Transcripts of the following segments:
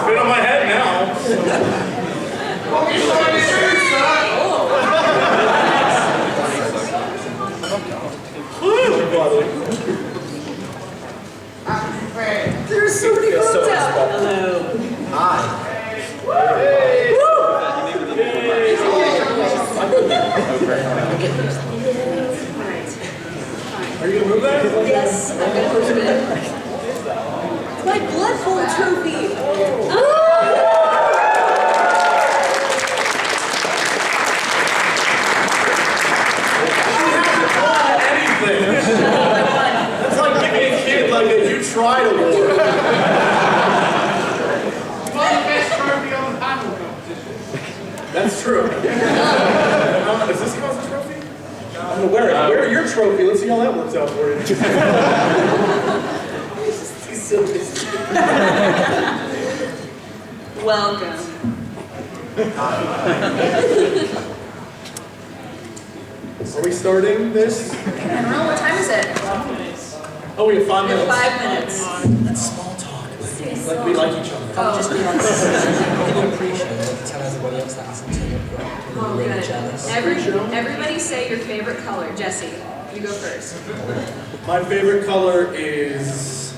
fit on my head now. There's so many votes out. Hello. Hi. Hey. Are you gonna move that? Yes, I'm gonna push it in. It's my blood bowl trophy. Oh. That's like giving a kid like a you tried award. You won the best trophy on the panel competition. That's true. Is this count as a trophy? I'm gonna wear it. Wear your trophy. Let's see how that works out for you. He's so busy. Welcome. Are we starting this? I don't know, what time is it? Oh, we have 5 We have minutes. 5 minutes. That's small talk. Like we like each other. Oh. Just be honest. People appreciate it. Tell everybody else that hasn't turned up. Oh, Really good. jealous. Everybody say your favorite color. Jesse, you go first. My favorite color is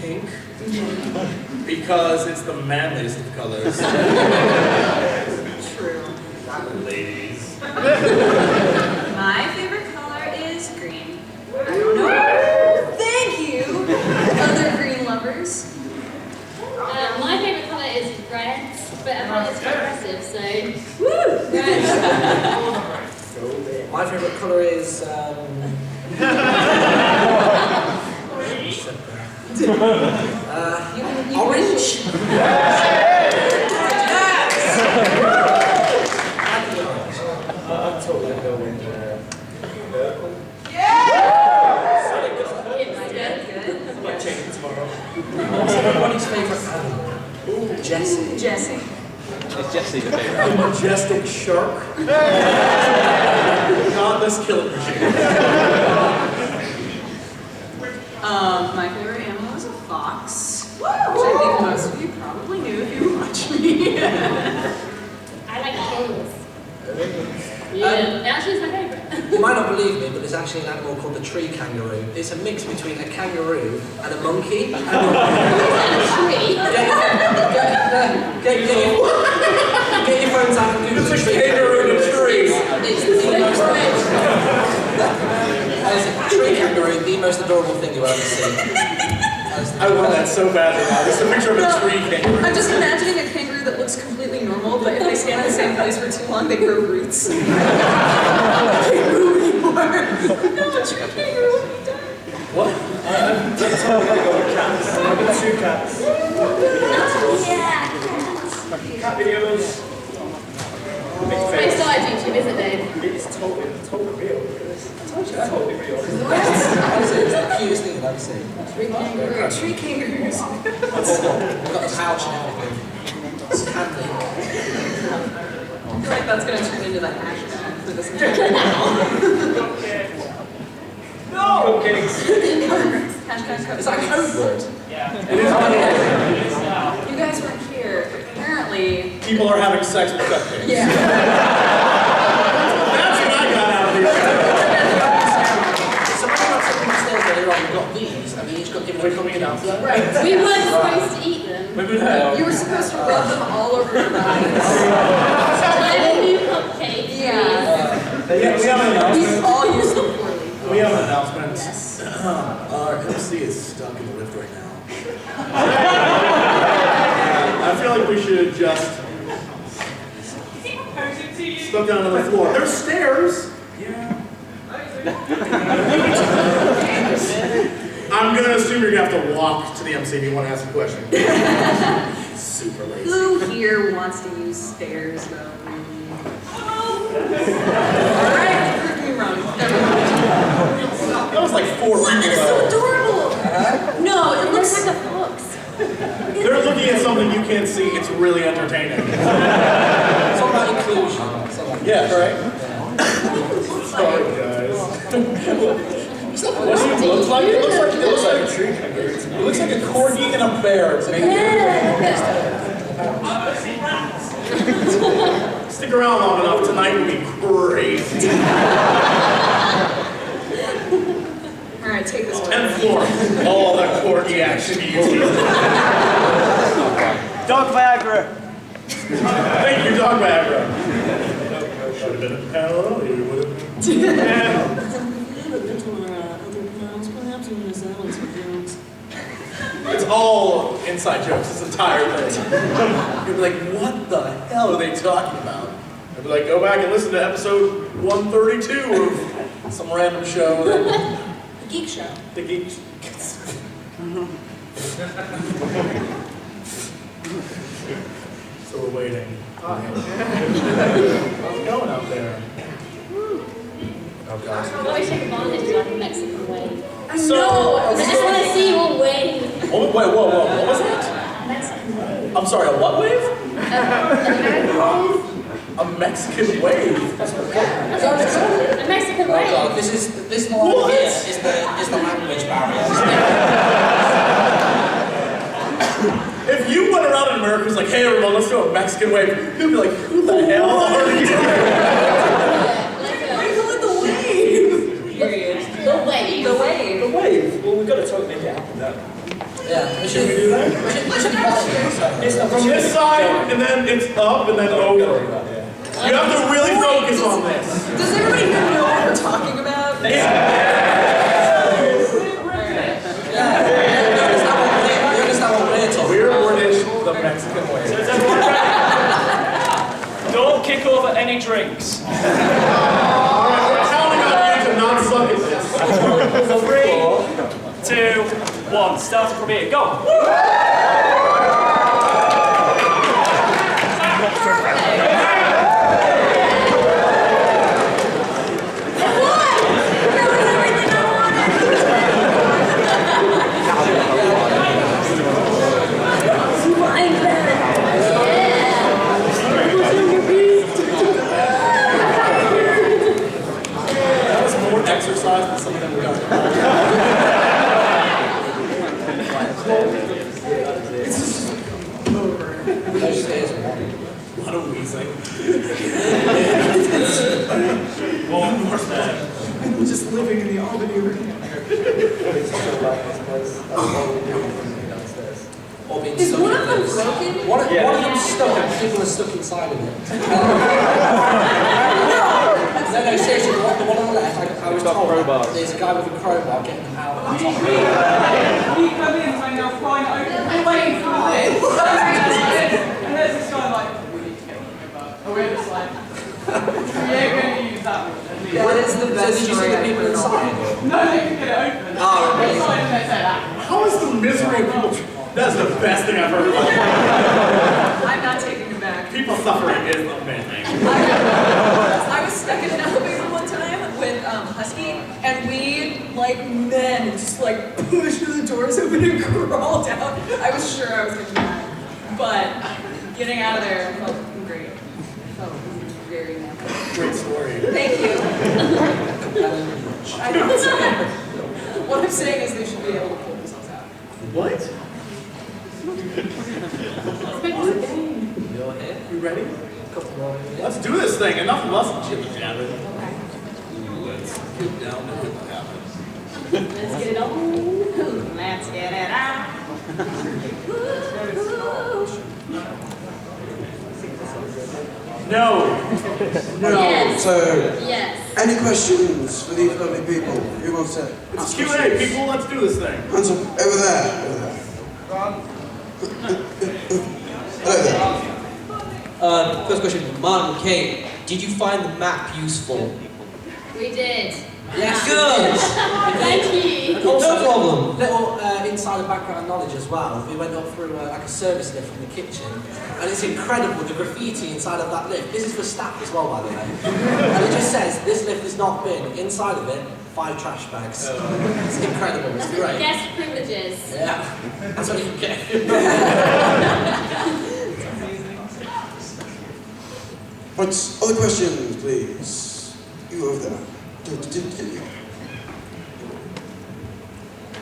pink because it's the manliest of colors. True. Ladies. My favorite color is green. I don't know. Thank you, other green lovers. My favourite colour is red, but I find it's aggressive, so... Woo! Red. My favourite colour is orange. I'm totally gonna go with purple. I might change it tomorrow. What's everybody's favourite animal? Jesse. Jesse. Is Jesse the favourite? A majestic shark. Godless killing machine. My favorite animal is a fox, which I think most of you probably knew if you watch me. I like kangaroos. Yeah, actually it's my favourite. You might not believe me, but there's actually an animal called the tree kangaroo. It's a mix between a kangaroo and a monkey. Is that a tree? Get your phones out and Google It's the a tree kangaroo in a tree. It's the most... As a tree kangaroo, the most adorable thing you'll ever see. I want that so badly now. Just a picture of a tree kangaroo. I'm just imagining a kangaroo that looks completely normal, but if they stand in the same place for too long, they grow roots. They can't move anymore. No, it's your kangaroo. What have you done? What? I'm totally going with cats. I've got 2 cats. Yeah. Cat videos. I started YouTube, isn't it? It's totally real. It's totally real. Honestly, it's the cutest thing I've ever seen. Tree kangaroos. We've got the pouch and everything. It's handy. I feel like that's going to turn into the hashtag for this channel. No! Cupcakes. Hashtag Is that a code word? It is funny. You guys weren't here. Apparently. People are having sex with cupcakes. Yeah. That's what I got out of here. So when I got something upstairs earlier on, we got these, and we each got given a cupcake out. Right. We weren't supposed to eat them. Maybe that. You were supposed to rub them all over your bodies. I have a new cupcake. Yeah. We have an We announcement. all use them poorly. We have an announcement. Yes. Our MC is stuck in the lift right now. I feel like we should just stuck down on the floor. There's stairs. Yeah. I'm gonna assume you're gonna have to walk to the MC if you want to ask a question. Super lazy. Who here wants to use stairs, though? Alright, prove me wrong. Never mind. That was like 4 What? people. It's so adorable! No, it looks Like the books. They're looking at something you can't see. It's really entertaining. It's all about inclusion. Yeah, right? Sorry, guys. What do you look like? It looks like a tree kangaroo. It looks like a corgi and a bear. It's Stick around long enough, tonight will be great. Alright, take this one. 10th floor. All the corgi action music. Dog Viagra. Thank you, Dog Viagra. Should have been a parallel. You would have It's all inside jokes, this entire thing. You'll be like, what the hell are they talking about? I'd be like, go back and listen to episode 132 of some random show. The Geek Show. The Geek. So we're waiting. How's it going out there? Oh gosh. I'll always take advantage of like a Mexican wave. So, I just want to see you all wave. Oh, wait, whoa, what was that? Mexican wave. I'm sorry, a what wave? A A Mexican wave? Mexican Oh wave. god, this line here is the language barrier. If you went around in America and was like, hey everyone, let's do a Mexican wave, you'd be like, who the hell are you doing? The wave. The wave. The wave. Well, we've got to totally make it happen then. Yeah, Should we do that? It's from this side, and then it's up, and then over. You have to really focus on this. Does everybody here know what we're talking about? You understand what we're talking We're about? British, the Mexican wave. Don't kick over any drinks. Alright, we're counting on you to not suck at this. 3, 2, 1. Start from here. Go. That was more exercise than some of them we got. A lot of wheezing. One more time. Just living in the Albany arena. Or being Is stuck one in of them this. broken? One of them stuck and people are stuck inside of it. No, seriously, the one on the left, I was got told crowbars. there's a guy with a crowbar getting them out of the top. We come in when they're flying over, we're waiting for this. And there's this guy like, we need to get on the crowbar. And we're just like, we're going to use that one. What is the So best did you see the people inside? No, they can get it open. Oh, really? It's like they say that. How is the misery of people? That's the best thing I've heard of my life. I'm not taking it back. People suffering is amazing. I was stuck in an elevator one time with Husky, and we, like men, just like pushed the doors open and crawled out. I was sure I was gonna die, but getting out of there felt great. Felt very nice. Great story. Thank you. I'm not saying. What I'm saying is they should be able to pull themselves out. What? You ready? Let's do this thing. Enough of us jibber jabbering. Let's get down to what happens. Let's get it on. Let's get it on. No. Yes. So, Yes. any questions for these lovely people? Who wants to It's ask Q&A. questions? People, let's do this thing. Hands up, over there. Hello there. First question, Martyn, Kaeyi, did you find the map useful? We did. Yes, good! Thank you. No problem. Little insider background knowledge as well. We went up through like a service lift in the kitchen, and it's incredible the graffiti inside of that lift. This is for staff as well, by the way. And it just says this lift has not been inside of it. 5 trash bags. It's incredible. It's great. Guest privileges. Yeah, that's what you get. Right, other questions, please. You over there.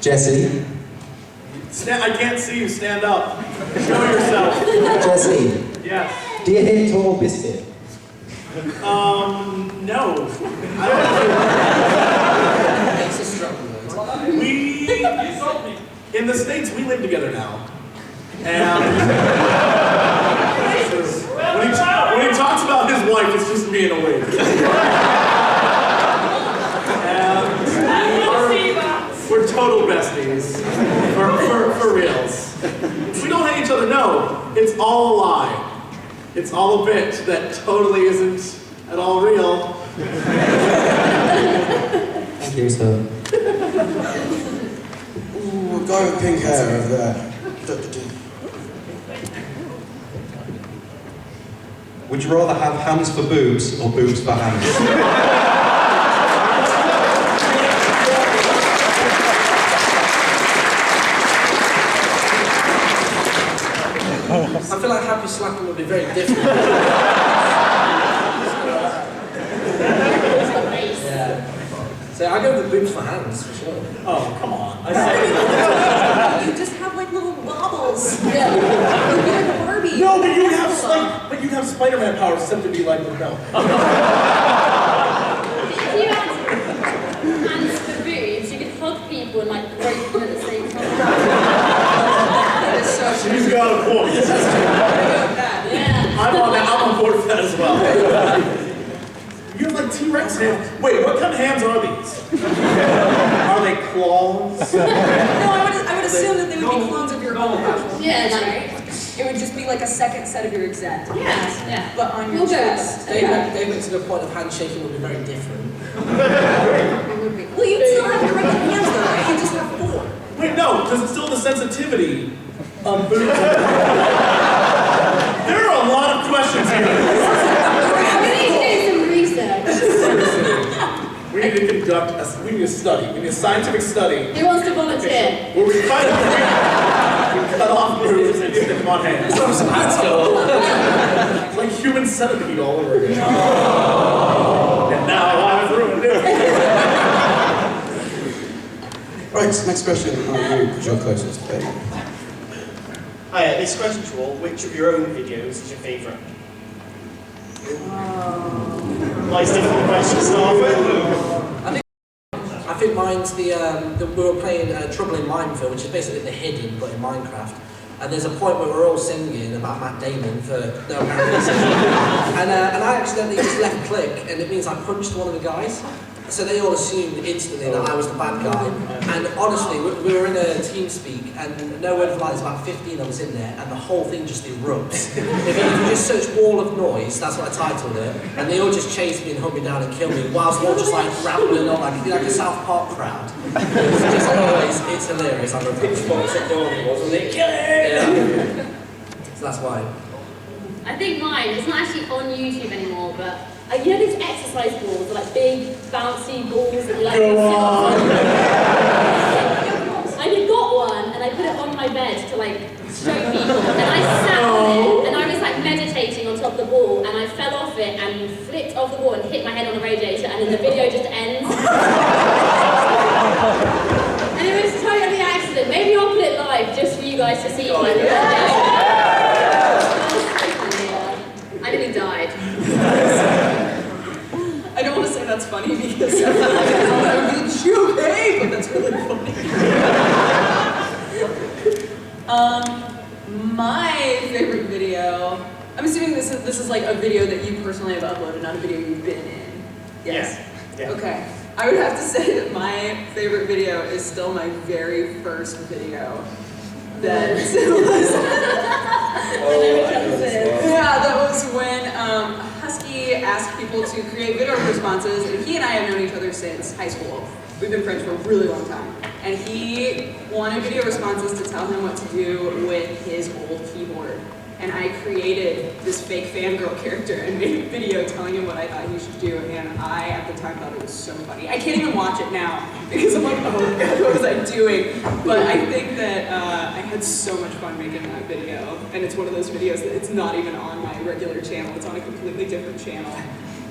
Jesse. I can't see you. Stand up. Show yourself. Jesse. Yes. Do you hate Tall Biscuit? No. I Makes a struggle. don't. In the States, we live together now. And when he talks about his wife, it's just me and a wig. And we're total besties. For reals. We don't hate each other, no. It's all a lie. It's all a bit that totally isn't at all real. Thank you, sir. Ooh, a guy with pink hair over there. Would you rather have hands for boobs or boobs for hands? I feel like happy slapping would be very different. Yeah. So I go with boobs for hands, for sure. Oh, come on. You just have like little bobbles. Yeah. You'd be like a Barbie. No, but you have Spider-Man powers except to be like, no. If you had hands for boobs, you could hug people and like rape them at the same time. That is so true. She's got a point. Yeah. I'm on board with that as well. You have like T-Rex hands. Wait, what kind of hands are these? Are they claws? No, I would assume that they would be clones of your own. Yeah, that's right. It would just be like a second set of your exact hands. Yeah. But on your We'll go. chest. They went to the point of handshaking would be very different. Well, you'd still have your right hands though, right? You just have 4. Wait, no, because it's still the sensitivity of boobs. There are a lot of questions here. We need to do some research. We need to conduct we need a study. We need a scientific study Who wants to volunteer? where we cut off boobs and stick them on hands. It's like human centipede all over again. And now I've ruined it. Right, next question. Oh, you, because you're closest. Okay. Hiya, this question's for all. Which of your own videos is your favourite? Nice difficult question to start with. I think mine's we were playing Trouble in Mineville, which is basically The Hidden, but in Minecraft. And there's a point where we're all singing about Matt Damon for no apparent reason. And I accidentally just left click, and it means I punched one of the guys. So they all assumed instantly that I was the bad guy. And honestly, we were in a team speak, and no word of lie, there's about 15 of us in there, and the whole thing just erupts. If you just search Wall of Noise, that's what I titled it, and they all just chased me and hunt me down and kill me, whilst we're all just like rambling on like a South Park crowd. It's just like, it's hilarious. I'm a pitchforks at dawn, wasn't it? Kill it! Yeah. So that's why. I think mine, it's not actually on YouTube anymore, but you know these exercise balls, like big bouncy balls that you like sit on? I got one and I put it on my bed to like show people, and I sat on it and I was like meditating on top of the ball, and I fell off it and flipped off the wall and hit my head on the radiator, and then the video just ends. And it was totally accident. Maybe I'll put it live just for you guys to see. I nearly died. I don't want to say that's funny because I mean, okay, but that's really funny. My favorite video. I'm assuming this is like a video that you personally have uploaded, not a video you've been in. Yes. Yeah. Okay. I would have to say that my favorite video is still my very first video. That was. Yeah, that was when Husky asked people to create video responses, and he and I have known each other since high school. We've been friends for a really long time. And he wanted video responses to tell him what to do with his old keyboard. And I created this fake fangirl character and made a video telling him what I thought he should do, and I, at the time, thought it was so funny. I can't even watch it now, because I'm like, oh god, what was I doing? But I think that I had so much fun making that video, and it's one of those videos that it's not even on my regular channel, it's on a completely different channel.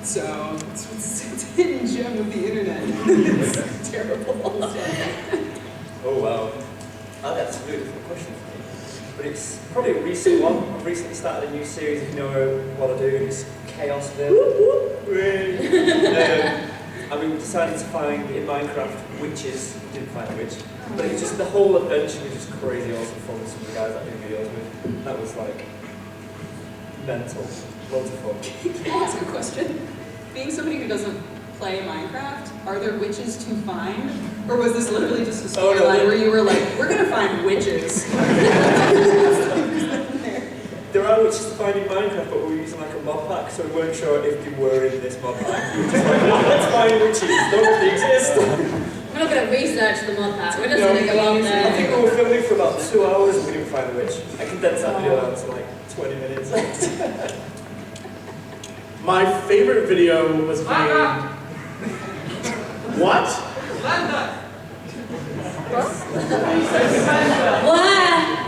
So, it's a hidden gem of the internet. It's terrible. Oh wow. That's a really difficult question for me. But it's probably a recent one. I've recently started a new series, if you know what I do, it's Chaosville. I've been decided to find in Minecraft witches. Didn't find a witch. But it's just the whole adventure was just crazy awesome fun with some of the guys that I do videos with. That was like mental. Loads of fun. Can I ask a question? Being somebody who doesn't play Minecraft, are there witches to find? Or was this literally just a storyline where you were like, we're gonna find witches? There are witches to find in Minecraft, but we were using like a mod pack, so we weren't sure if they were in this mod pack. We were just like, let's find witches, don't they exist? We're not going to research the mod pack, we're just going to go on I there. think we were filming for about 2 hours and we didn't find a witch. I condensed that video down to like 20 minutes. My favorite video was made... What? What?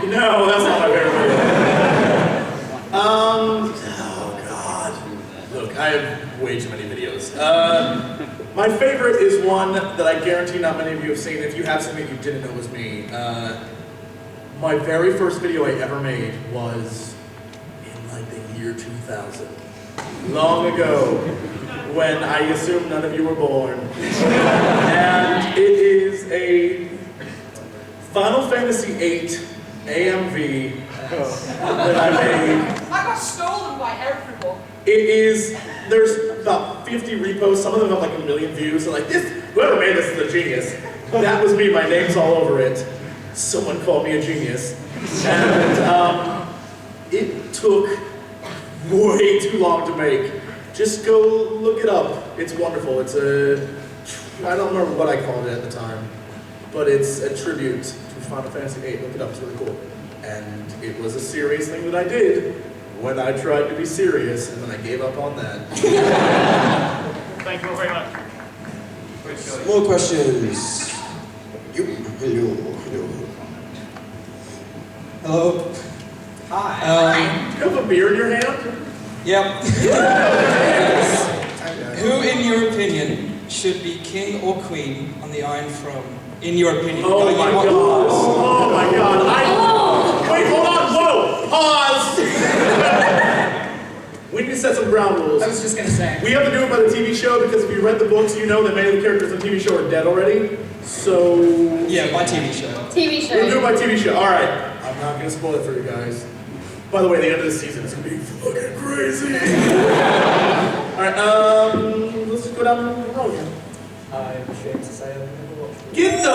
No, that's not my favorite video. Oh God. Look, I have way too many videos. My favorite is one that I guarantee not many of you have seen. If you have seen it, you didn't know it was me. My very first video I ever made was in like the year 2000. Long ago, when I assume none of you were born. And it is a Final Fantasy VIII AMV that I made. I got stolen by everyone. It is, there's about 50 reposts, some of them have like 1 million views, so like, whoever made this is a genius. That was me, my name's all over it. Someone called me a genius. And it took way too long to make. Just go look it up. It's wonderful. It's a, I don't remember what I called it at the time, but it's a tribute to Final Fantasy VIII. Look it up, it's really cool. And it was a serious thing that I did when I tried to be serious, and then I gave up on that. Thank you all very much. More questions. Hello. Hello. Hi. Do you have a beer in your hand? Yep. Who, in your opinion, should be king or queen on the Iron Throne? In your opinion. Oh my God. Oh my God. Wait, hold on. Whoa. Pause. We need to set some ground rules. I was just gonna say. We have to do it by the TV show because if you read the books, you know that many of the characters on the TV show are dead already. So... Yeah, my TV show. TV show. We'll do it by TV show. Alright. I'm not going to spoil it for you guys. By the way, the end of the season is going to be fucking crazy. Alright, let's just go down the road again. I'm ashamed to say I've never watched it. Get the...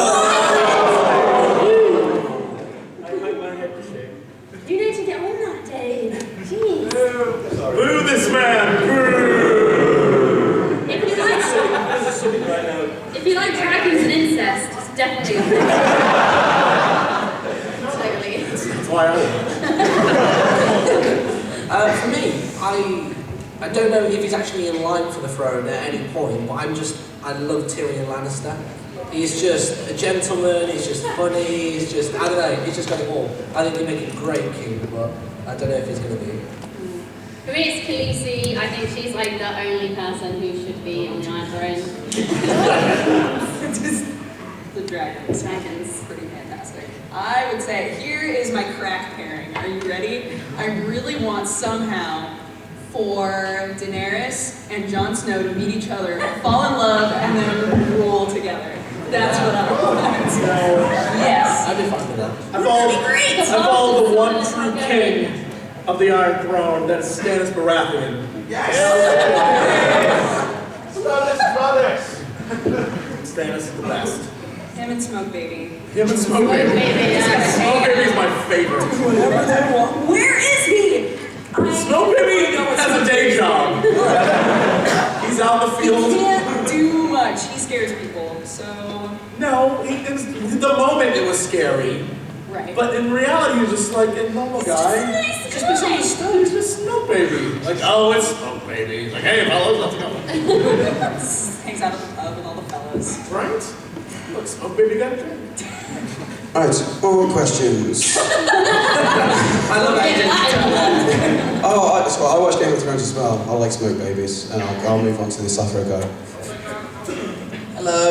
I hang my head to shame. You need to get on that, Dave. Jeez. Sorry. Boo this man! Boo! If you like, There's a summit right now. if you like dragons and incest, it's definitely. Totally. That's why I... For me, I don't know if he's actually in line for the throne at any point, but I love Tyrion Lannister. He's just a gentleman, he's just funny, he's just, I don't know, he's just got it all. I think they make a great king, but I don't know if he's going to be. For me, it's Khaleesi. I think she's like the only person who should be on the Iron Throne. The dragons. Dragons. Pretty fantastic. I would say, here is my crack pairing. Are you ready? I really want somehow for Daenerys and Jon Snow to meet each other, fall in love, and then rule together. That's what I want. Yes. I'd be fine with that. I followed the one true king of the Iron Throne, that is Stannis Baratheon. Yes! Stannis is the best. Him and Smoke Baby. Him and Smoke Baby. Smoke Baby is my favorite. Whatever they want. Where is he? Smoke Baby has a day job. He's out in the He field. can't do much. He scares people, so... No, the moment it was scary. Right. But in reality, he's just like a normal guy. Just misunderstood. He's just Smoke Baby. Like, oh, it's Smoke Baby. He's like, hey, fellas, let's go. Hangs out at the pub with all the fellas. Right? Look, Smoke Baby got a drink. Alright, more questions. I love Agent. I watch Game of Thrones as well. I like Smoke Babies, and I'll move on to the Sappho guy. Hello.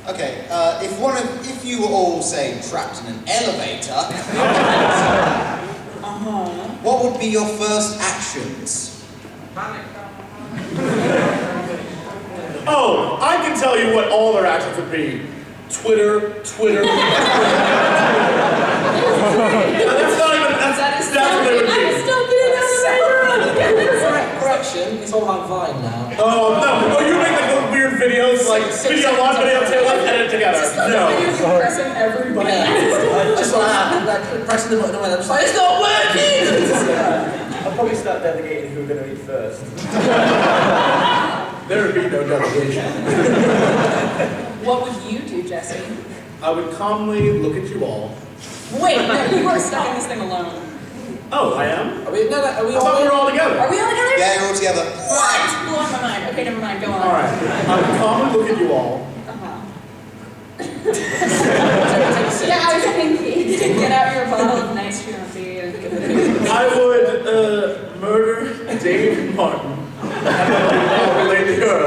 Okay, if you were all, say, trapped in an elevator, what would be your first actions? Oh, I can tell you what all their actions would be. Twitter. That's not even, that's what they would be. I'm stuck in an elevator. Correction, it's all on Vine now. Oh, no. Oh, you make like those weird videos, like video one, video two, let's edit it together. No. Pressing every button. Just like pressing the button away, I'm just like, it's not working! I'll probably start delegating who we're going to eat first. There would be no delegation. What would you do, Jesse? I would calmly look at you all. Wait, no, you are stuck in this thing alone. Oh, I am? Are we I thought we were all together. Are we all together? Yeah, you're all together. What? Blowing my mind. Okay, never mind. Go on. Alright. I would calmly look at you all. Yeah, I was thinking. Get out your bottle of nice Chianti. I would murder Dave and Martyn. And then I'll relate to her.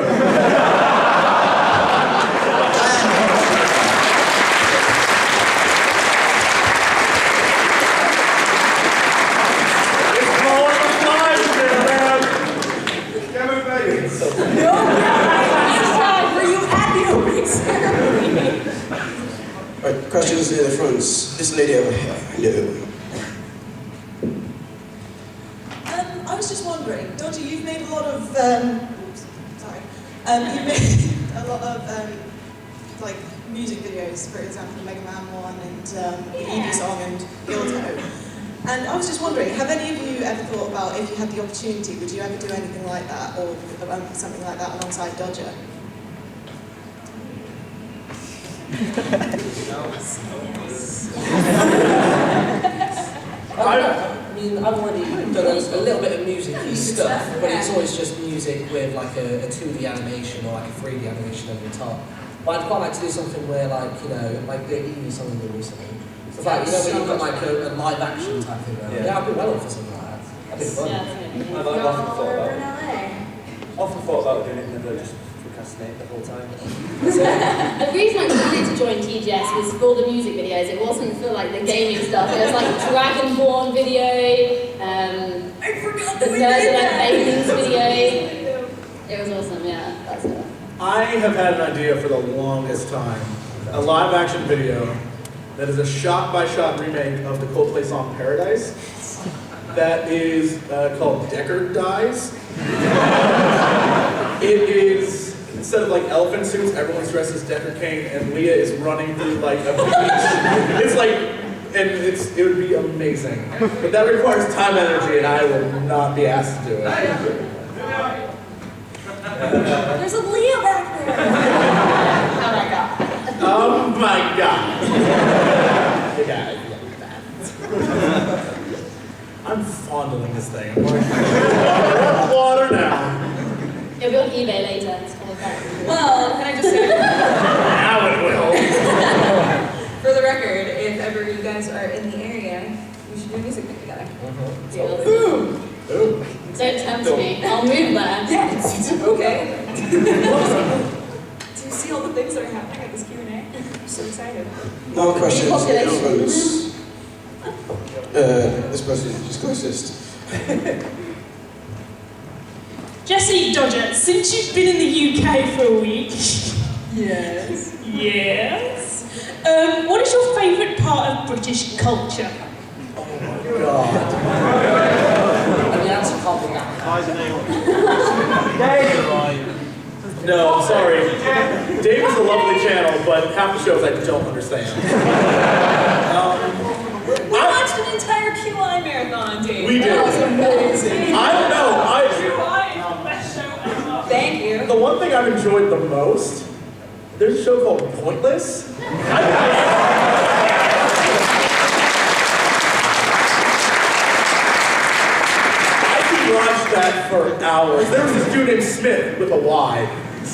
Right, questions near the front. This lady over here. Hello. I was just wondering, Dodger, you've made a lot of, you've made a lot of, like, music videos, for example, Mega Man 1 and the Eevee song and Gildo. And I was just wondering, have any of you ever thought about, if you had the opportunity, would you ever do anything like that, or something like that alongside Dodger? I mean, I've already done a little bit of music stuff, but it's always just music with like a 2D animation or like a 3D animation over the top. But I'd quite like to do something where, like, you know, like the Eevee song we did recently. So like, you know, when you've got like a live action type thing. Yeah, I'd be well up for something like that. That'd be fun. I've often thought about doing it and never just procrastinate the whole time. The reason I wanted to join TGS was for the music videos. It wasn't for like the gaming stuff. It was like Dragonborn video, I forgot the that we Nerd did Like that. Bakings video. It was awesome, yeah. That's it. I have had an idea for the longest time. A live action video that is a shot-by-shot remake of the Coldplay song Paradise. That is called Deckard Dies. It is, instead of like elephant suits, everyone's dressed as Deckard Cain, and Leah is running through like a beach. It's like, and it would be amazing. But that requires time and energy, and I will not be asked to do it. There's a Leah back there. Oh my god. Oh my god. You guys look that. I'm fondling this thing. I'm like, water now. It'll be on eBay later. It's called that. Well, can I just say, Now it will. for the record, if ever you guys are in the area, we should do a music video together. Boom! Don't tempt me. I'll move there. Yes. Okay. Do you see all the things that are happening at this Q&A? I'm so excited. No questions. Population. This person is closest. Jesse Dodger, since you've been in the UK for a week, Yes. yes, what is your favourite part of British culture? God. And the answer can't be that. No, sorry. Dave is a lovely channel, but half the shows I don't understand. We watched an entire QI marathon, Dave. We did. That was amazing. I don't know. Thank you. The one thing I've enjoyed the most, there's a show called Pointless. Watched that for hours. There was this dude named Smith with a Y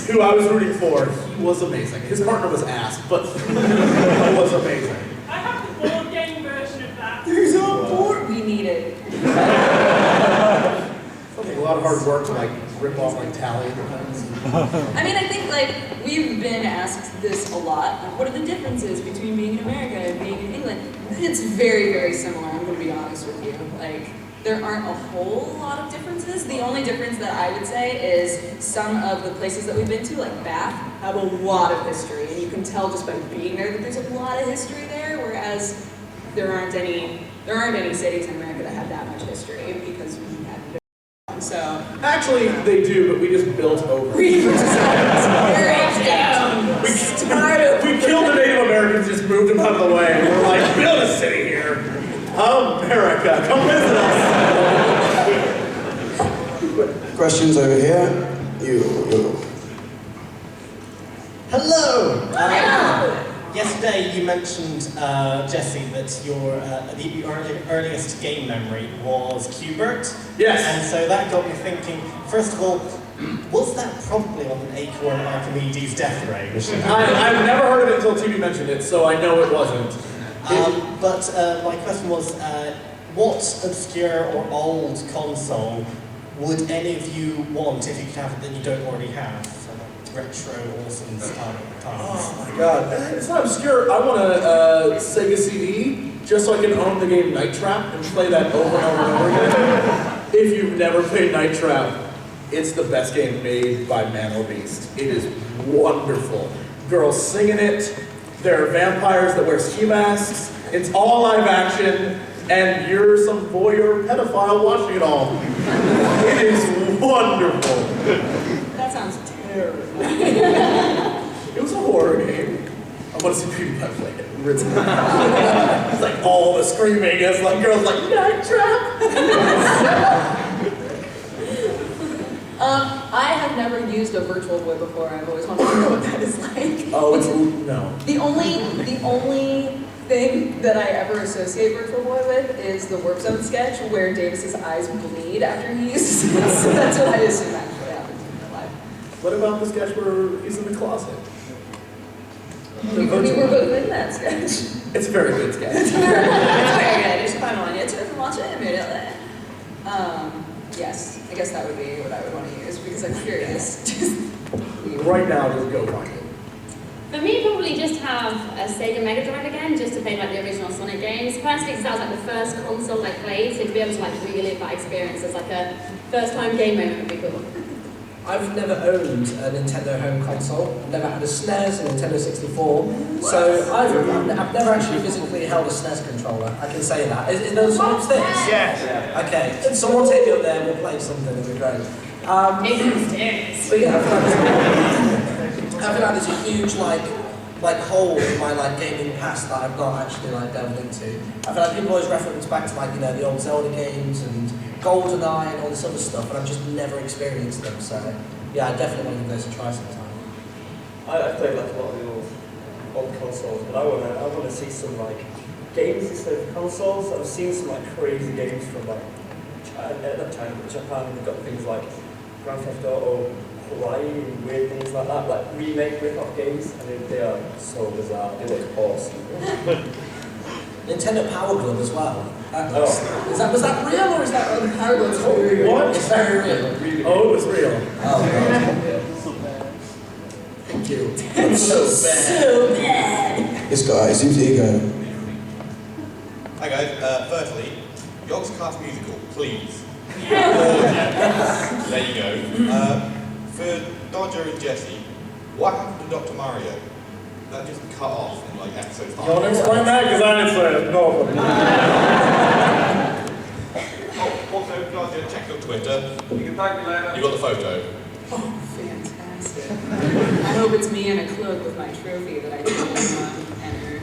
who I was rooting for. He was amazing. His partner was ass, but he was amazing. I have the board game version of that. There's a board we needed. It's a lot of hard work to like rip off like Italian depends. I mean, I think like we've been asked this a lot. Like, what are the differences between being in America and being in England? It's very, very similar. I'm going to be honest with you. Like, there aren't a whole lot of differences. The only difference that I would say is some of the places that we've been to, like Bath, have a lot of history, and you can tell just by being there that there's a lot of history there. Whereas there aren't any cities in America that have that much history because we haven't been. So actually, they do, but we just built over. We killed the Native Americans, just moved them out of the way, and we're like, build a city here. America, come visit us. Questions over here? You. Hello! Yesterday you mentioned, Jesse, that your the earliest game memory was Qbert. Yes. And so that got me thinking, first of all, was that probably on an Acorn Archimedes death ray machine? I've never heard of it until TV mentioned it, so I know it wasn't. But my question was, what obscure or old console would any of you want if you could have it that you don't already have? So, like, retro, awesome times. Oh my god, it's not obscure. I want a Sega CD just so I can own the game Night Trap and play that over and over and over again. If you've never played Night Trap, it's the best game made by man or beast. It is wonderful. Girls singing it. There are vampires that wear ski masks. It's all live action, and you're some voyeur pedophile watching it all. It is wonderful. That sounds terrible. It was a horror game. I want to see PewDiePie play it. It's like all the screaming as like girls like Night Trap. I have never used a virtual boy before. I've always wanted to know what that is like. Oh, no. The only thing that I ever associate Virtual Boy with is the Warp Zone sketch where Davis's eyes bleed after he uses it. So that's what I assume actually happens in real life. What about the sketch where he's in the closet? We were both in that sketch. It's a very good sketch. It's very good. You should find on YouTube and watch it immediately. Yes, I guess that would be what I would want to use because I'm curious. Right now, just go find it. For me, probably just have a Sega Mega Drive again, just to play like the original Sonic games. Personally, because that was like the first console I played, so to be able to like relive that experience as like a first-time game moment would be cool. I've never owned a Nintendo home console. I've never had a SNES, a Nintendo 64. So I've never actually physically held a SNES controller. I can say that. Is there some upstairs? Yes. Okay. Someone take it up there and we'll play something. It'll be great. Upstairs. But yeah, I feel like there's a huge like hole in my like gaming past that I've not actually like delved into. I feel like people always reference back to like the old Zelda games and GoldenEye and all this other stuff, and I've just never experienced them. So yeah, I definitely want to give those a try sometime. I've played like a lot of the old consoles, but I wanna see some like games instead of consoles. I've seen some like crazy games from like Japan. They've got things like Grand Theft Auto, Hawaii, and weird things like that, like remake rip-off games, and they are so bizarre. They look awesome. Nintendo Power Glove as well. Was that real or is that on Power Glove? What? It's very real. Oh, it was real. Oh, Thank you. It's so bad. This guy, seems ego. Hi guys, firstly, Yogscast musical, please. There you go. For Dodger and Jesse, what happened to Dr. Mario? That just cut off in like episode 5. You want to explain that? Because I didn't say it. No. Also, Dodger, check your Twitter. You can thank me later. You got the photo. Oh, fantastic. I hope it's me in a cloak with my trophy that I didn't enter.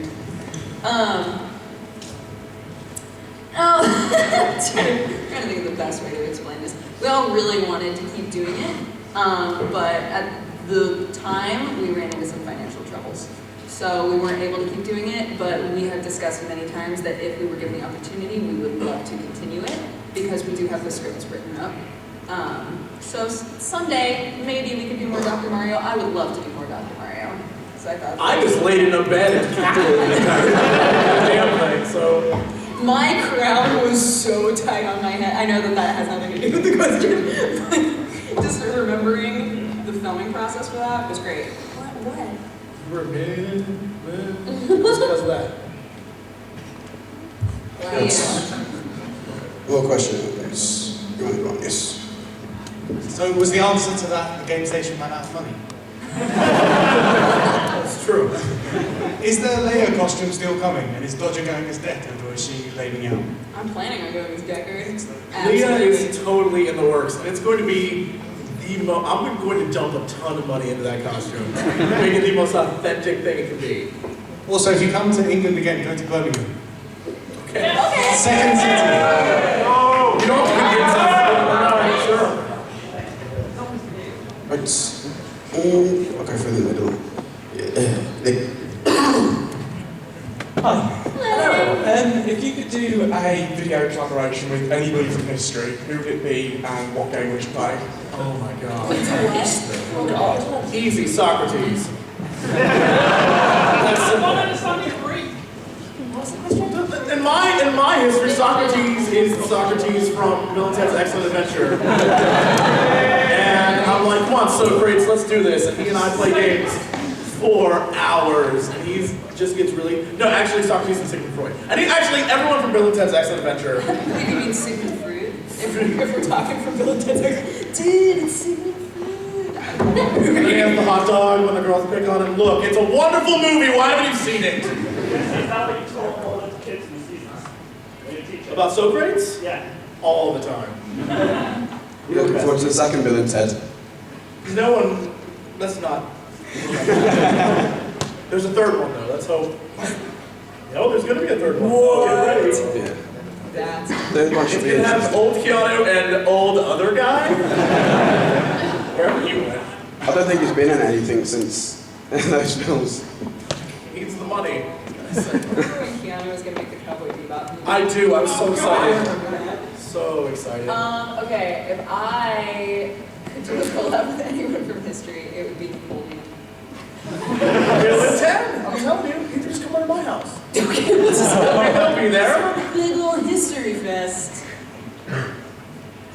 Trying to think of the best way to explain this. We all really wanted to keep doing it, but at the time we ran into some financial troubles. So we weren't able to keep doing it, but we have discussed many times that if we were given the opportunity, we would love to continue it because we do have the scripts written up. So someday, maybe we could do more Dr. Mario. I would love to do more Dr. Mario. So I thought I just laid in a bed and calculated the entire damn thing, so. My crown was so tight on my head. I know that has nothing to do with the question, but Just remembering the filming process for that was great. What? You were man. What's because of that? More questions. You want to go on? Yes. So was the answer to that the game station ran out of money? That's true. Is the Leo costume still coming? And is Dodger going as Deckard, or is she leaving out? I'm planning on going as Deckard. Leah is totally in the works, and it's going to be I'm going to dump a ton of money into that costume, make it the most authentic thing it can be. Also, if you come to England again, go to Birmingham. Okay. Second city. Oh, you don't have to sure. Right. I'll go through the middle. Hi. Hello. If you could do a video collaboration with anybody from history, who would it be and what game would you play? Oh my god. Oh god. Easy, Socrates. In my history, Socrates is Socrates from Bill and Ted's Excellent Adventure. And I'm like, come on, Socrates, let's do this. And he and I play games for hours. And he just gets really... No, actually, Socrates and Sigmund Freud. And everyone from Bill and Ted's Excellent Adventure. I think you mean Sigmund Freud. If we're talking from Bill and Ted's Excellent... Dude, it's Sigmund Freud. And then he has the hot dog when the girls pick on him. Look, it's a wonderful movie. Why haven't you seen it? Is that what you taught all the kids in the seasons? About Socrates? Yeah. All the time. You looking forward to the second Bill and Ted? No one... Let's not... There's a third one, though. Let's hope. No, there's going to be a third one. What? Get ready. Yeah. That's... Third one It's should be going to have interesting. old Keanu and old other guy. Wherever you went. I don't think he's been in anything since those films. He needs the money. Remember when Keanu was going to make the Cowboy Bebop movie? I do. I was so I excited. remember that. So excited. Okay, if I could do a collab with anyone from history, it would be Napoleon. Bill and Ted, I'm telling you, you can just come over to my house. Okay, let's just I'll be there. big old history fest.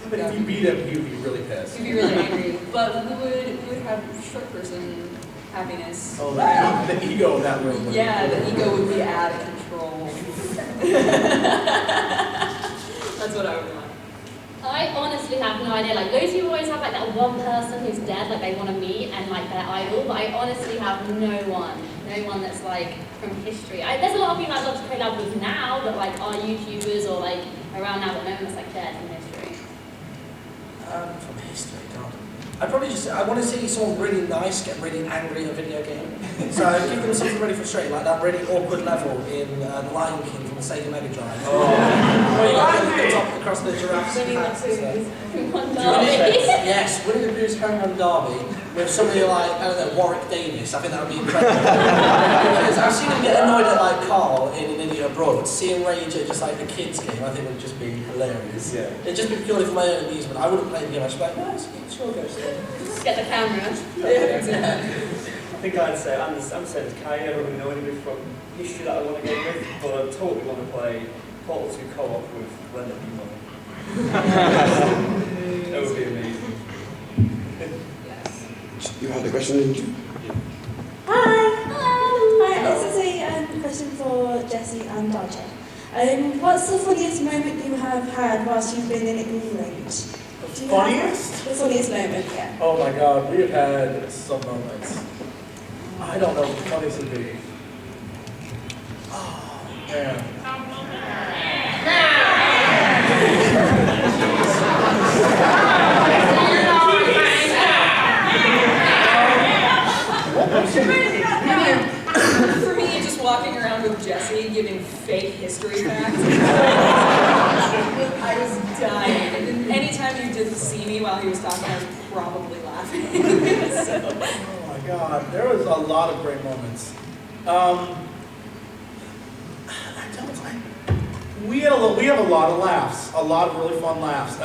But if you beat him, he would be really pissed. He'd be really angry, but we would have short person happiness. Oh, the ego in that room. Yeah, the ego would be out of control. That's what I would want. I honestly have no idea. Like, those people always have like that one person who's dead, like they want to meet and like their idol, but I honestly have no one that's like from history. There's a lot of people I'd love to collab with now that like are YouTubers or like around now, but no one that's like dead from history. From history, God. I want to see someone really nice get really angry at a video game. So give them something really frustrating, like that really awkward level in The Lion King from the Sega Mega Drive. Oh. Where you got the top across the giraffes. Yes, Winnie the Pooh's home run derby with somebody like, I don't know, Warwick Davis. I think that would be incredible. Because I've seen him get annoyed at like Carl in An Idiot Abroad, but to see him rage at just like the kids game, I think would just be hilarious. Yeah. It'd just be purely for my own amusement. I wouldn't play the game. I'd just be like, no, sure, go still. Get the camera. Yeah, exactly. I think I'd say, I'm the same as Kaeyi. I don't really know anybody from history that I want to go with, but I totally want to play Portal 2 co-op with Leonard Nimoy. That would be amazing. You had a question? Hi! Hi, this is a question for Jesse and Dodger. What's the funniest moment you have had whilst you've been in England? Funniest? The funniest moment, yeah. Oh my god, we have had some moments. I don't know what the funniest would be. Oh, man. For me, just walking around with Jesse giving fake history facts. I was dying. And anytime you didn't see me while he was talking, I was probably laughing. Oh my god, there was a lot of great moments. We have a lot of laughs, a lot of really fun laughs.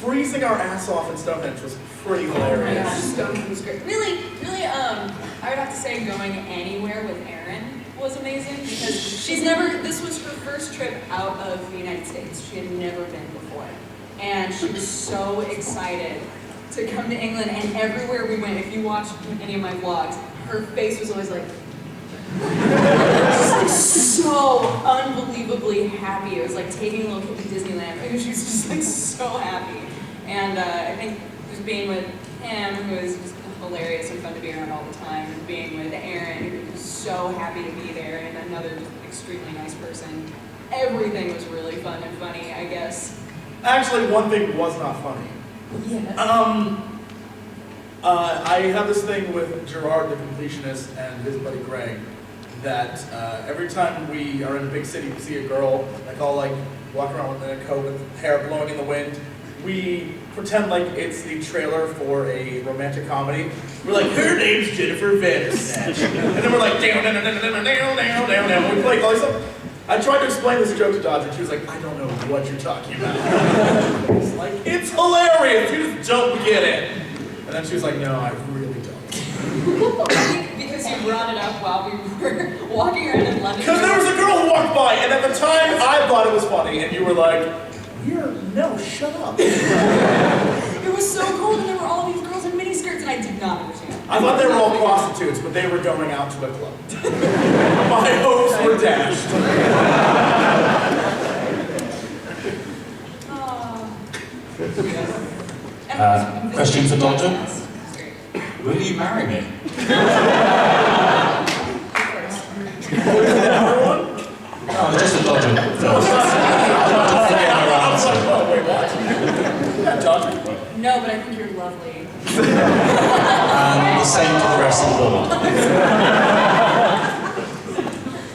Freezing our ass off in Stonehenge was pretty hilarious. Oh my gosh, Stonehenge was great. Really, I would have to say going anywhere with Erin was amazing because this was her first trip out of the United States. She had never been before. and she was so excited to come to England, and everywhere we went, if you watched any of my vlogs, her face was always like, just so unbelievably happy. It was like taking a little kid to Disneyland. She was just like so happy. And I think just being with him, who is just hilarious and fun to be around all the time, and being with Aaron, who was so happy to be there, and another just extremely nice person. Everything was really fun and funny, I guess. Actually, one thing was not funny. Yes. I have this thing with Gerard the completionist and his buddy Greg, that every time we are in a big city, we see a girl, like all like walking around with a coat with hair blowing in the wind, we pretend like it's the trailer for a romantic comedy. We're like, her name's Jennifer Vandersnatch. And then we're like, down. We play all this stuff. I tried to explain this joke to Dodger, and she was like, I don't know what you're talking about. I was like, it's hilarious, you just don't get it. And then she was like, no, I really don't. Because you brought it up while we were walking around in London. Because there was a girl who walked by, and at the time I thought it was funny, and you were like, no, shut up. It was so cold, and there were all these girls in miniskirts, and I did not understand. I thought they were all prostitutes, but they were going out to a club. My hopes were dashed. Question for Dodger. Will you marry me? No, just a Dodger first. No, but I think you're lovely. And the same to the rest of the world.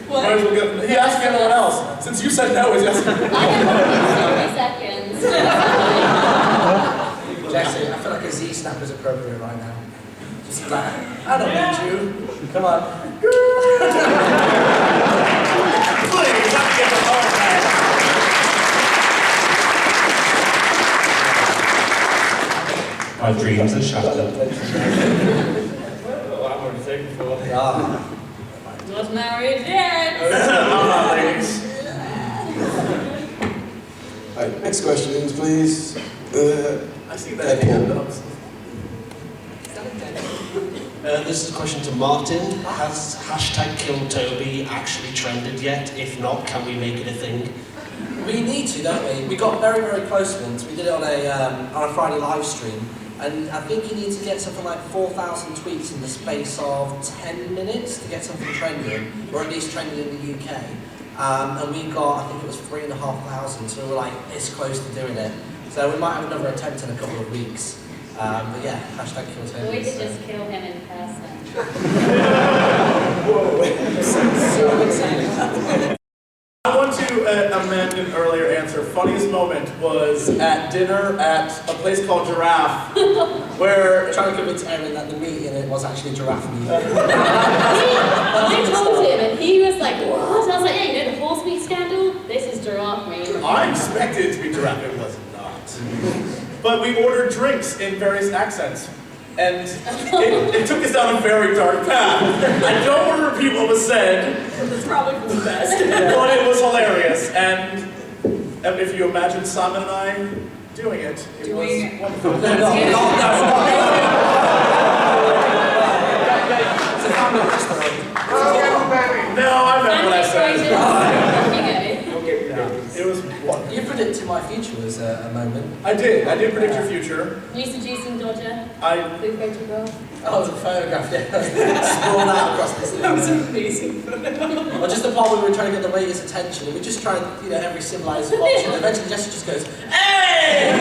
What? Might as well go. He asked everyone else. Since you said no, he's asking. I have 30 seconds. Jesse, I feel like a Z-snap is appropriate right now. Just like, I don't need you. Come on. Please, let's get the whole thing. My dreams are shattered. Well, I'm already taken for. Not married yet. I'm not, ladies. Right, next questions, please. I see that hand up. This is a question to Martyn. Has #KillToby actually trended yet? If not, can we make it a thing? We need to, don't we? We got very, very close once. We did it on a Friday live stream, and I think you need to get something like 4,000 tweets in the space of 10 minutes to get something trending, or at least trending in the UK. And we got, I think it was 3,500, so we were like this close to doing it. So we might have another attempt in a couple of weeks. But yeah, #KillToby. We could just kill him in person. So excited. I want to amend an earlier answer. Funniest moment was at dinner at a place called Giraffe, where trying to convince Aaron that the meat in it was actually giraffe meat. I told him, and he was like, what? I was like, yeah, you know the horse meat scandal? This is giraffe meat. I expected it to be giraffe. It was not. But we ordered drinks in various accents. And it took us down a very dark path. I don't want to repeat what was said. It's probably for the best. But it was hilarious. And if you imagine Simon and I doing it, it was wonderful. No, I meant what I said. It was wonderful. You predicted my future was a moment. I did predict your future. You seducing Dodger? Blue photograph? Oh, it was a photograph, yeah. Sprawled out across this thing. That was amazing. Or just the part where we were trying to get the waiter's attention, and we just tried, you know, every civilized function, and eventually Jesse just goes, hey!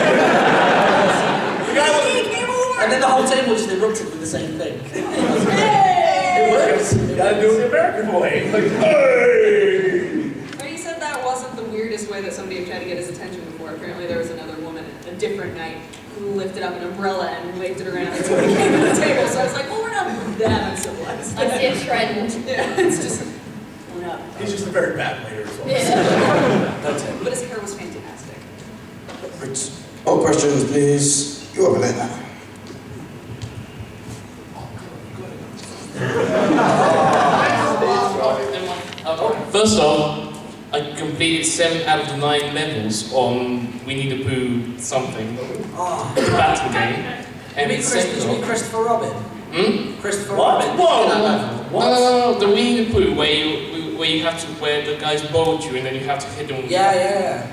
And then the whole table just erupted with the same thing. Hey! It works. You gotta do it the American way. Like, hey! But he said that wasn't the weirdest way that somebody had tried to get his attention before. Apparently there was another woman a different night who lifted up an umbrella and waved it around until we came to the table. So I was like, well, we're not that uncivilized. I see a trend. Yeah, it's just, we're not. He's just a very bad waiter as well. Yeah. That's it. But his hair was fantastic. Right. All questions, please. You over there. First off, I completely completed 7 out of the 9 levels on Winnie the Pooh something, battle game. And it's Christopher Robin? Christopher What? Robin? Whoa! No, the Winnie the Pooh where the guys bolt you and then you have to hit them. Yeah.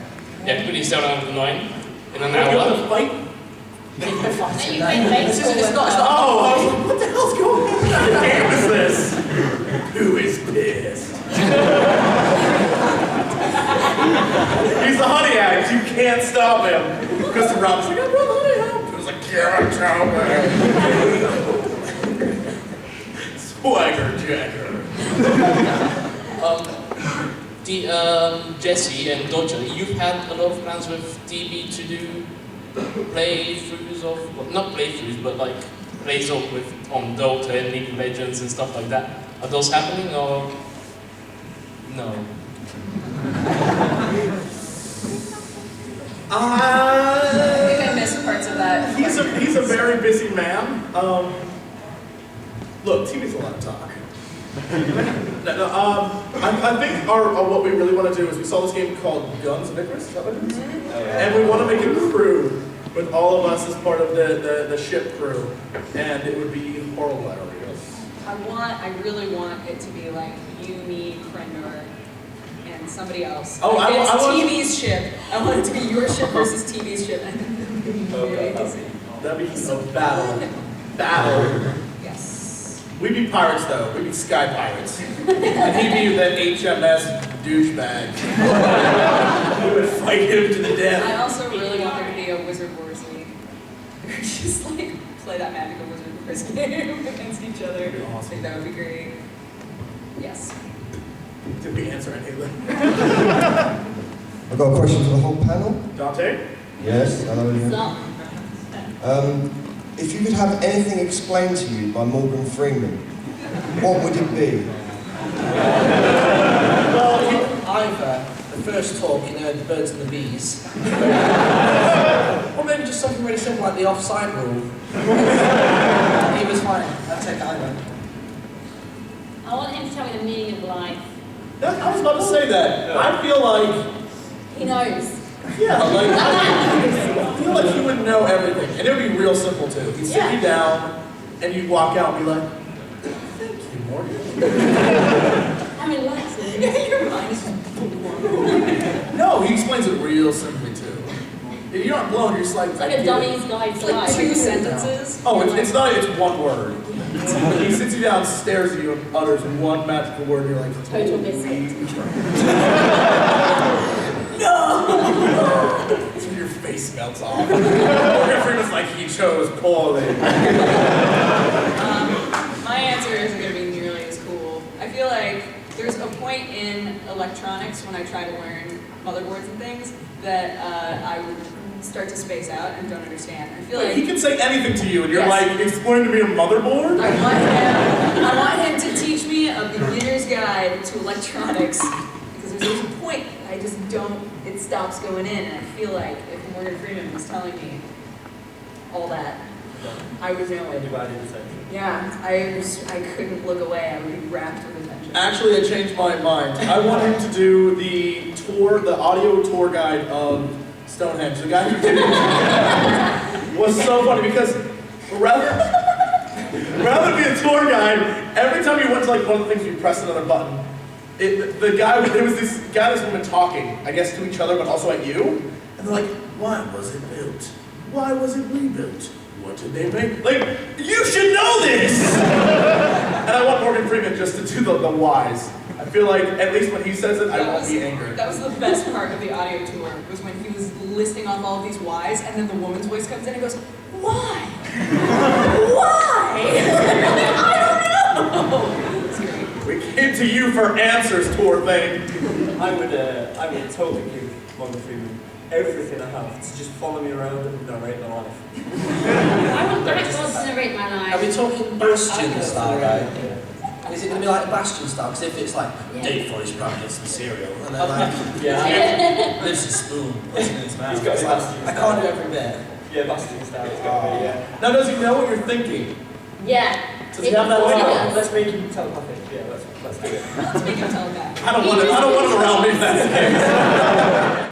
Yeah, completely 7 out of the 9 in an hour. You want to fight? It's not. Oh, what the hell's going on? What game is this? Who is pissed? He's the honey addict. You can't stop him. Christopher Robin's like, I brought honey out. He was like, get out, man. Swagger Jagger. Jesse and Dodger, you've had a lot of plans with TV to do playthroughs of, well, not playthroughs, but like plays off with on Dota and League of Legends and stuff like that. Are those happening or no? I think I missed parts of that. He's a very busy man. Look, TV's a lot of talk. I think what we really want to do is we saw this game called Guns of Icarus, is that what it is? And we want to make a crew with all of us as part of the ship crew, and it would be hilarious. I really want it to be like you, me, Krendor, and somebody else. Oh, like, I it's want TV's ship. I want it to be your ship versus TV's ship. I think that would be really amazing. That'd be a battle. Yes. We'd be pirates though. We'd be sky pirates. And he'd be that HMS douchebag. We would fight him to the death. I also really want there to be a Wizard Wars League. Just like play that Magical Wizard Wars game against each other. That'd be awesome. I think that would be great. Yes. Did we answer any of I've got a question for the whole panel. Dante? Yes, hello. If you could have anything explained to you by Morgan Freeman, what would it be? Well, either the first talk, the birds and the bees, or maybe just something really simple like the offside rule. He was fine. I'd take either. I want him to tell me the meaning of life. I was about to say that. I feel like... He knows. Yeah, like, I feel like he would know everything. And it would be real simple, too. He'd sit you down, and you'd walk out and be like, thank you, Morgan. I'm relaxing. Your mind is blown. No, he explains it real simply, too. If you're not blown, you're just like... It's like a dummy's guide to Like life. 2 sentences. Oh, it's not, it's one word. He sits you down, stares at you, and utters one magical word, and you're like... Total biscuit. No! That's when your face melts off. Morgan Freeman's like, he chose poorly. My answer isn't going to be nearly as cool. I feel like there's a point in electronics when I try to learn motherboards and things that I would start to space out and don't understand. I feel like he can say anything to you, and you're like, explain to me a motherboard? I want him to teach me a beginner's guide to electronics, because there's a point I just don't, it stops going in, and I feel like if Morgan Freeman was telling me all that, I would know it. Yeah, I couldn't look away, I would be rapt with attention. Actually, I changed my mind. I want him to do the tour, the audio tour guide of Stonehenge. The guy who did it was so funny because rather than be a tour guide, every time you went to like one of the things, you press another button. There was this guy and this woman talking, I guess to each other, but also at you. And they're like, why was it built? Why was it rebuilt? What did they make? Like, you should know this! And I want Morgan Freeman just to do the whys. I feel like, at least when he says it, I won't be angry. That was the best part of the audio tour, was when he was listing off all of these whys, and then the woman's voice comes in and goes, why? Why? I don't know! It's great. We came to you for answers, poor thing. I would totally give Morgan Freeman everything I have to just follow me around and narrate my life. I want Greg to narrate my life. Are we talking Bastion style, right? Is it going to be like Bastion style? Because if it's like, dig for his practice and cereal, and then like, lives a spoon, puts it in his mouth. It's like, I can't do every bit. Yeah, Bastion style, it's got to be, yeah. Now, does he know what you're thinking? Yeah. Does he have that Why power? not? Let's make him telepathic. Yeah, let's do it. Let's make him telepathic. I don't want him around me if that's the case.